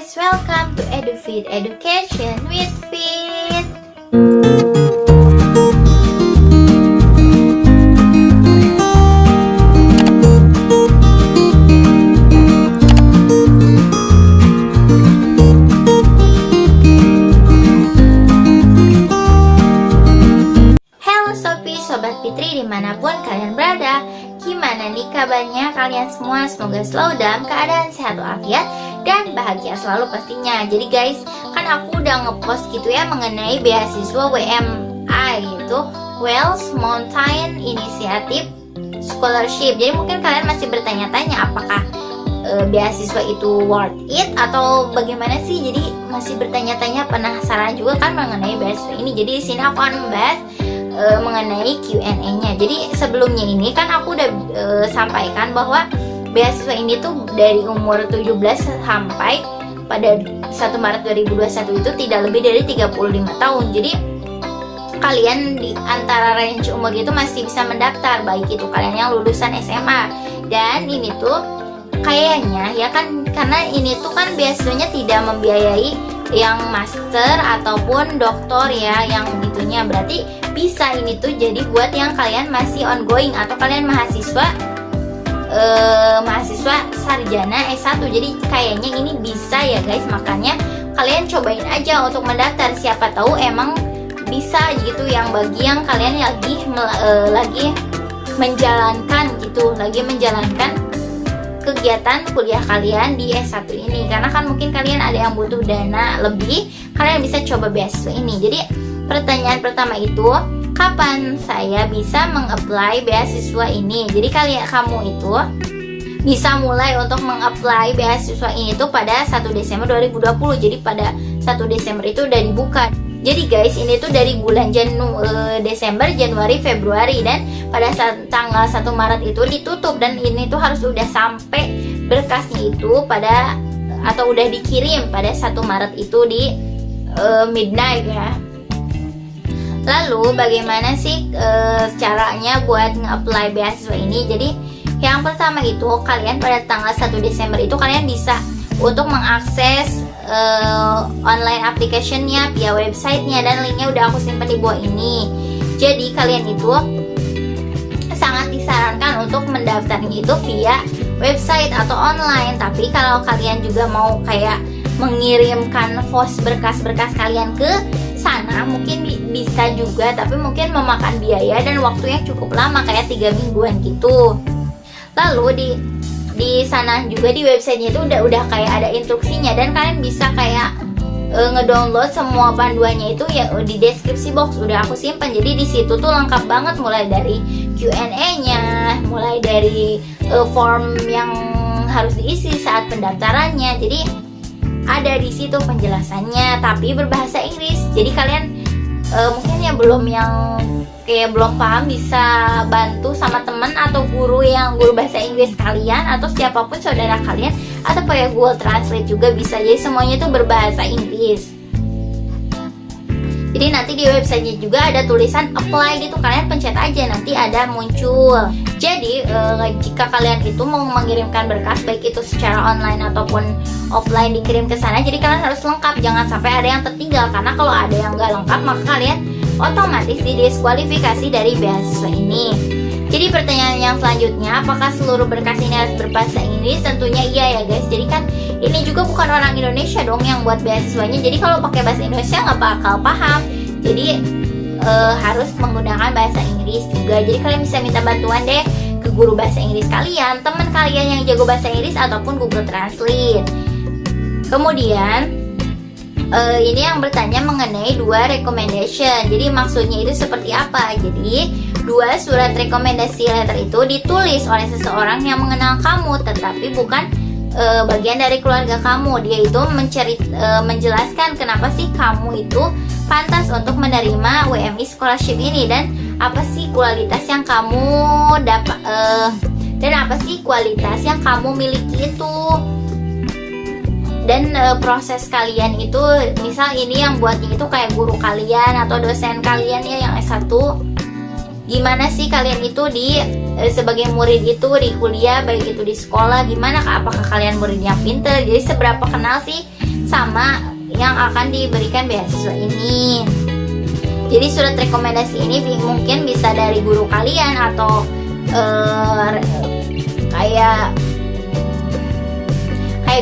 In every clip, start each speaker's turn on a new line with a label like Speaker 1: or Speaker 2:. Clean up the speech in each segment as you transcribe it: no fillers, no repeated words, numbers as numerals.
Speaker 1: guys, welcome to EduFit Education with Fit. Halo Sobat Fitri dimanapun kalian berada. Gimana nih kabarnya kalian semua? Semoga selalu dalam keadaan sehat walafiat dan bahagia selalu pastinya. Jadi guys, kan aku udah ngepost gitu ya mengenai beasiswa WMI, yaitu Wales Mountain Initiative Scholarship. Jadi mungkin kalian masih bertanya-tanya apakah beasiswa itu worth it atau bagaimana sih? Jadi masih bertanya-tanya, penasaran juga kan mengenai beasiswa ini. Jadi di sini aku akan membahas mengenai Q&A-nya. Jadi sebelumnya ini kan aku udah sampaikan bahwa beasiswa ini tuh dari umur 17 sampai pada 1 Maret 2021 itu tidak lebih dari 35 tahun. Jadi kalian di antara range umur itu masih bisa mendaftar, baik itu kalian yang lulusan SMA. Dan ini tuh kayaknya ya kan, karena ini tuh kan beasiswanya tidak membiayai yang master ataupun doktor ya, yang begitunya. Berarti bisa ini tuh jadi buat yang kalian masih ongoing atau kalian mahasiswa sarjana S1. Jadi kayaknya ini bisa ya guys, makanya kalian cobain aja untuk mendaftar, siapa tahu emang bisa gitu, yang bagi yang kalian lagi menjalankan kegiatan kuliah kalian di S1 ini. Karena kan mungkin kalian ada yang butuh dana lebih, kalian bisa coba beasiswa ini. Jadi pertanyaan pertama itu, kapan saya bisa mengapply beasiswa ini? Jadi kamu itu bisa mulai untuk mengapply beasiswa ini tuh pada 1 Desember 2020. Jadi pada 1 Desember itu udah dibuka. Jadi guys, ini tuh dari bulan Desember, Januari, Februari, dan pada tanggal 1 Maret itu ditutup. Dan ini tuh harus udah sampai berkasnya itu atau udah dikirim pada 1 Maret itu di midnight ya. Lalu bagaimana sih caranya buat nge-apply beasiswa ini? Jadi yang pertama itu, kalian pada tanggal 1 Desember itu kalian bisa untuk mengakses online application-nya via website-nya, dan linknya udah aku simpan di bawah ini. Jadi kalian itu sangat disarankan untuk mendaftarnya itu via website atau online. Tapi kalau kalian juga mau kayak mengirimkan berkas-berkas kalian ke sana, mungkin bisa juga, tapi mungkin memakan biaya dan waktu yang cukup lama, kayak 3 mingguan gitu. Lalu di sana juga di websitenya itu udah kayak ada instruksinya, dan kalian bisa kayak ngedownload semua panduannya itu ya di deskripsi box udah aku simpan. Jadi di situ tuh lengkap banget, mulai dari Q&A-nya, mulai dari form yang harus diisi saat pendaftarannya. Jadi ada di situ penjelasannya, tapi berbahasa Inggris. Jadi kalian mungkin yang belum paham bisa bantu sama teman atau guru bahasa Inggris kalian, atau siapapun saudara kalian, atau pakai Google Translate juga bisa. Jadi semuanya itu berbahasa Inggris. Jadi nanti di websitenya juga ada tulisan apply gitu, kalian pencet aja, nanti ada muncul. Jadi jika kalian itu mau mengirimkan berkas, baik itu secara online ataupun offline dikirim ke sana, jadi kalian harus lengkap, jangan sampai ada yang tertinggal. Karena kalau ada yang nggak lengkap, maka kalian otomatis didiskualifikasi dari beasiswa ini. Jadi pertanyaan yang selanjutnya, apakah seluruh berkas ini harus berbahasa Inggris? Tentunya iya ya guys. Jadi kan ini juga bukan orang Indonesia dong yang buat beasiswanya. Jadi kalau pakai bahasa Indonesia nggak bakal paham. Jadi harus menggunakan bahasa Inggris juga. Jadi kalian bisa minta bantuan deh ke guru bahasa Inggris kalian, teman kalian yang jago bahasa Inggris, ataupun Google Translate. Kemudian ini yang bertanya mengenai 2 recommendation. Jadi maksudnya itu seperti apa? Jadi 2 surat rekomendasi letter itu ditulis oleh seseorang yang mengenal kamu, tetapi bukan bagian dari keluarga kamu. Dia itu menjelaskan kenapa sih kamu itu pantas untuk menerima WMI scholarship ini, dan apa sih kualitas yang kamu dapat, dan apa sih kualitas yang kamu miliki itu. Dan proses kalian itu, misal ini yang buatnya itu kayak guru kalian atau dosen kalian ya yang S1, gimana sih kalian itu sebagai murid itu di kuliah, baik itu di sekolah, gimana, apakah kalian murid yang pinter? Jadi seberapa kenal sih sama yang akan diberikan beasiswa ini. Jadi surat rekomendasi ini mungkin bisa dari guru kalian atau kayak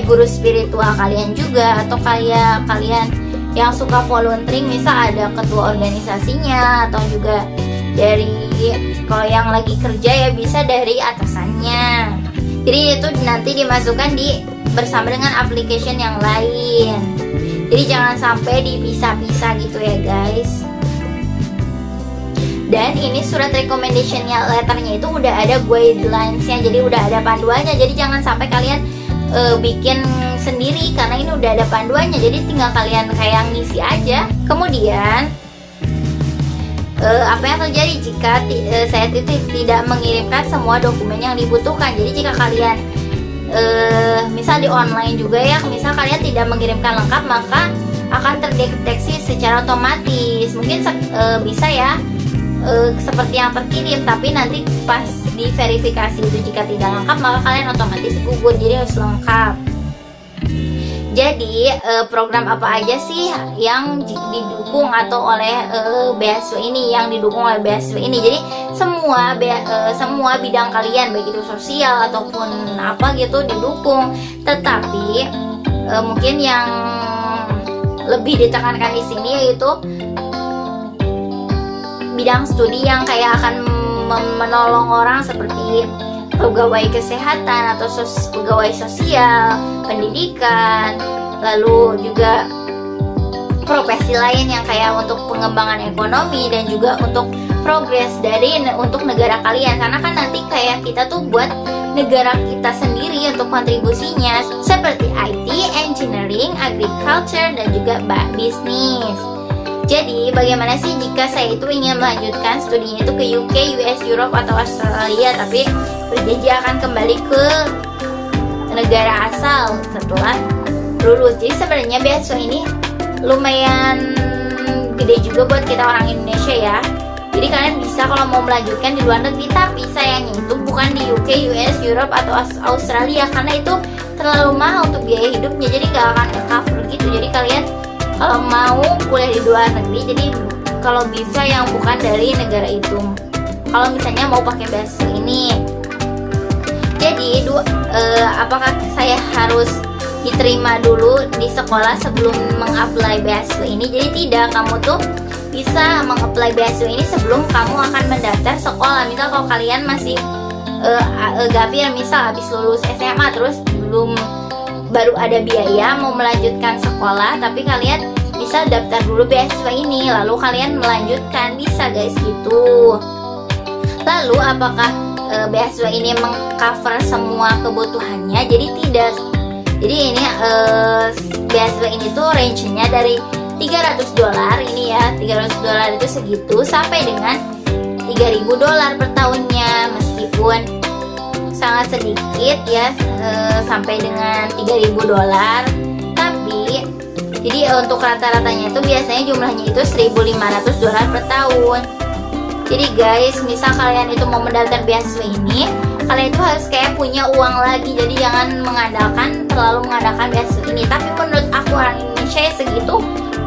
Speaker 1: guru spiritual kalian juga, atau kayak kalian yang suka volunteering, misal ada ketua organisasinya, atau juga dari kalau yang lagi kerja ya bisa dari atasannya. Jadi itu nanti dimasukkan bersama dengan application yang lain. Jadi jangan sampai dipisah-pisah gitu ya guys. Dan ini surat recommendation-nya, letternya itu udah ada guidelines-nya, jadi udah ada panduannya. Jadi jangan sampai kalian bikin sendiri, karena ini udah ada panduannya. Jadi tinggal kalian kayak ngisi aja. Kemudian apa yang terjadi jika saya tidak mengirimkan semua dokumen yang dibutuhkan? Jadi jika kalian misal di online juga ya, misal kalian tidak mengirimkan lengkap, maka akan terdeteksi secara otomatis. Mungkin bisa ya seperti yang terkirim, tapi nanti pas diverifikasi itu jika tidak lengkap, maka kalian otomatis gugur. Jadi harus lengkap. Jadi program apa aja sih yang didukung atau oleh beasiswa ini, yang didukung oleh beasiswa ini? Jadi semua bidang kalian, baik itu sosial ataupun apa gitu, didukung. Tetapi mungkin yang lebih ditekankan di sini yaitu bidang studi yang kayak akan menolong orang, seperti pegawai kesehatan atau pegawai sosial, pendidikan, lalu juga profesi lain yang kayak untuk pengembangan ekonomi dan juga untuk progres untuk negara kalian. Karena kan nanti kayak kita tuh buat negara kita sendiri untuk kontribusinya, seperti IT, engineering, agriculture, dan juga bisnis. Jadi bagaimana sih jika saya itu ingin melanjutkan studinya itu ke UK, US, Europe, atau Australia, tapi berjanji akan kembali ke negara asal setelah lulus. Jadi sebenarnya beasiswa ini lumayan gede juga buat kita orang Indonesia ya. Jadi kalian bisa kalau mau melanjutkan di luar negeri, tapi sayangnya itu bukan di UK, US, Europe, atau Australia, karena itu terlalu mahal untuk biaya hidupnya. Jadi gak akan cover gitu. Jadi kalian kalau mau kuliah di luar negeri, jadi kalau bisa yang bukan dari negara itu, kalau misalnya mau pakai beasiswa ini. Jadi apakah saya harus diterima dulu di sekolah sebelum mengapply beasiswa ini? Jadi tidak, kamu tuh bisa mengapply beasiswa ini sebelum kamu akan mendaftar sekolah. Misal kalau kalian masih gapir, misal habis lulus SMA terus baru ada biaya mau melanjutkan sekolah, tapi kalian bisa daftar dulu beasiswa ini lalu kalian melanjutkan, bisa guys gitu. Lalu apakah beasiswa ini mengcover semua kebutuhannya? Jadi tidak. Jadi ini beasiswa ini tuh range-nya dari $300 ini ya, $300 itu segitu, sampai dengan $3.000 per tahunnya, meskipun sangat sedikit ya, sampai dengan $3.000. Tapi jadi untuk rata-ratanya itu biasanya jumlahnya itu $1.500 per tahun. Jadi guys, misal kalian itu mau mendaftar beasiswa ini, kalian itu harus kayak punya uang lagi. Jadi jangan terlalu mengandalkan beasiswa ini. Tapi menurut aku orang Indonesia ya segitu,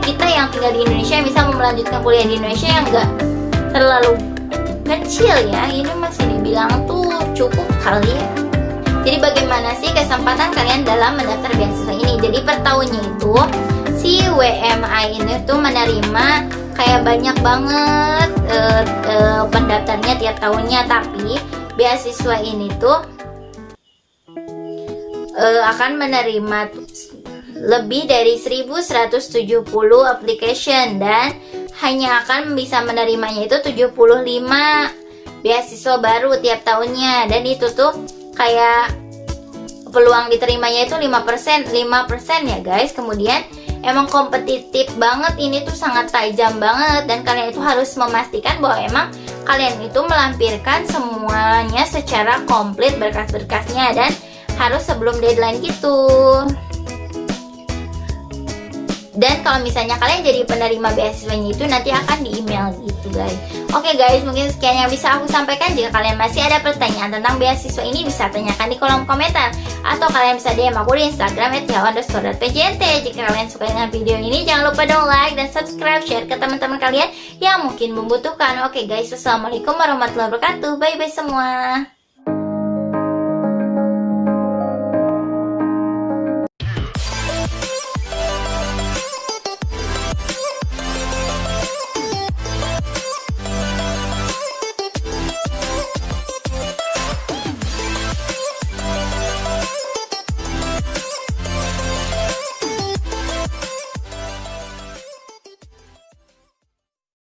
Speaker 1: kita yang tinggal di Indonesia bisa melanjutkan kuliah di Indonesia yang enggak terlalu kecil ya, ini masih dibilang tuh cukup kali ya. Jadi bagaimana sih kesempatan kalian dalam mendaftar beasiswa ini? Jadi per tahunnya itu si WMI ini tuh menerima kayak banyak banget pendaftarnya tiap tahunnya, tapi beasiswa ini tuh akan menerima lebih dari 1.170 application, dan hanya akan bisa menerimanya itu 75 beasiswa baru tiap tahunnya. Dan itu tuh kayak peluang diterimanya itu 5% ya guys. Kemudian emang kompetitif banget, ini tuh sangat tajam banget, dan kalian itu harus memastikan bahwa emang kalian itu melampirkan semuanya secara komplit, berkas-berkasnya, dan harus sebelum deadline gitu. Dan kalau misalnya kalian jadi penerima beasiswanya itu nanti akan di email gitu guys. Oke guys, mungkin sekian yang bisa aku sampaikan. Jika kalian masih ada pertanyaan tentang beasiswa ini, bisa tanyakan di kolom komentar, atau kalian bisa DM aku di Instagram @tiawan_pjnt. Jika kalian suka dengan video ini, jangan lupa dong like dan subscribe, share ke teman-teman kalian yang mungkin membutuhkan. Oke guys, wassalamualaikum warahmatullahi wabarakatuh. Bye bye semua.